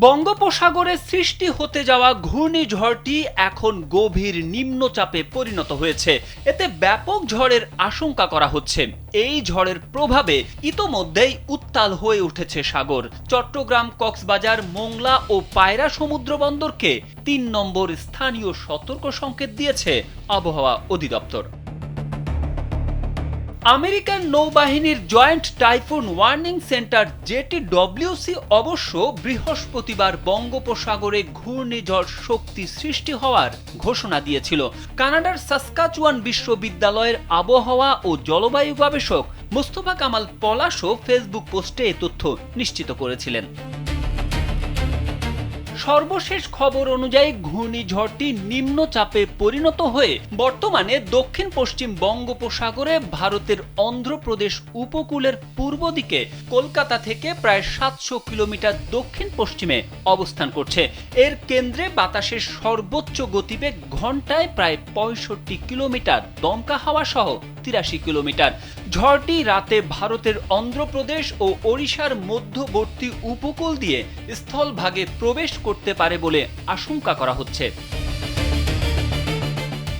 বঙ্গোপসাগরে সৃষ্টি হতে যাওয়া ঘূর্ণিঝড়টি এখন গভীর নিম্নচাপে পরিণত হয়েছে। এতে ব্যাপক ঝড়ের আশঙ্কা করা হচ্ছে। এই ঝড়ের প্রভাবে ইতোমধ্যেই উত্তাল হয়ে উঠেছে সাগর। চট্টগ্রাম, কক্সবাজার, মোংলা ও পায়রা সমুদ্র বন্দরকে ৩ নম্বর স্থানীয় সতর্ক সংকেত দিয়েছে আবহাওয়া অধিদপ্তর। আমেরিকান নৌবাহিনীর জয়েন্ট টাইফুন ওয়ার্নিং সেন্টার জেটিডব্লিউসি অবশ্য বৃহস্পতিবার বঙ্গোপসাগরে ঘূর্ণিঝড় শক্তি সৃষ্টি হওয়ার ঘোষণা দিয়েছিল। কানাডার সাসকাচুয়ান বিশ্ববিদ্যালয়ের আবহাওয়া ও জলবায়ু গবেষক মোস্তফা কামাল পলাশও ফেসবুক পোস্টে এ তথ্য নিশ্চিত করেছিলেন। সর্বশেষ খবর অনুযায়ী ঘূর্ণিঝড়টি নিম্নচাপে পরিণত হয়ে বর্তমানে দক্ষিণ পশ্চিম বঙ্গোপসাগরে ভারতের অন্ধ্রপ্রদেশ উপকূলের পূর্ব দিকে কলকাতা থেকে প্রায় ৭০০ কিলোমিটার দক্ষিণ পশ্চিমে অবস্থান করছে। এর কেন্দ্রে বাতাসের সর্বোচ্চ গতিবেগ ঘন্টায় প্রায় ৬৫ কিলোমিটার, দমকা হাওয়া সহ ৮৩ কিলোমিটার। ঝড়টি রাতে ভারতের অন্ধ্রপ্রদেশ ও ওড়িশার মধ্যবর্তী উপকূল দিয়ে স্থলভাগে প্রবেশ করতে পারে বলে আশঙ্কা করা হচ্ছে।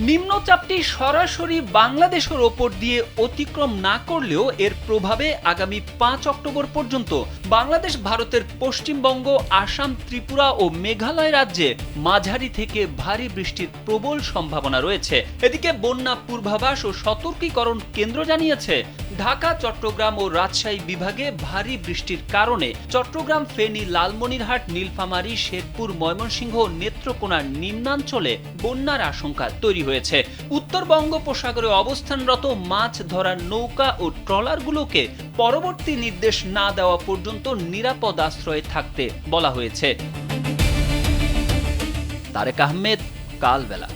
নিম্নচাপটি সরাসরি বাংলাদেশের ওপর দিয়ে অতিক্রম না করলেও এর প্রভাবে আগামী ৫ অক্টোবর পর্যন্ত বাংলাদেশ, ভারতের পশ্চিমবঙ্গ, আসাম, ত্রিপুরা ও মেঘালয় রাজ্যে মাঝারি থেকে ভারী বৃষ্টির প্রবল সম্ভাবনা রয়েছে। এদিকে বন্যা পূর্বাভাস ও সতর্কীকরণ কেন্দ্র জানিয়েছে, ঢাকা, চট্টগ্রাম ও রাজশাহী বিভাগে ভারী বৃষ্টির কারণে চট্টগ্রাম, ফেনী, লালমনিরহাট, নীলফামারী, শেরপুর, ময়মনসিংহ ও নেত্রকোনার নিম্নাঞ্চলে বন্যার আশঙ্কা তৈরি হয়েছে। উত্তর বঙ্গোপসাগরে অবস্থানরত মাছ ধরার নৌকা ও ট্রলারগুলোকে পরবর্তী নির্দেশ না দেওয়া পর্যন্ত নিরাপদ আশ্রয়ে থাকতে বলা হয়েছে। তারেক আহমেদ, কালবেলা।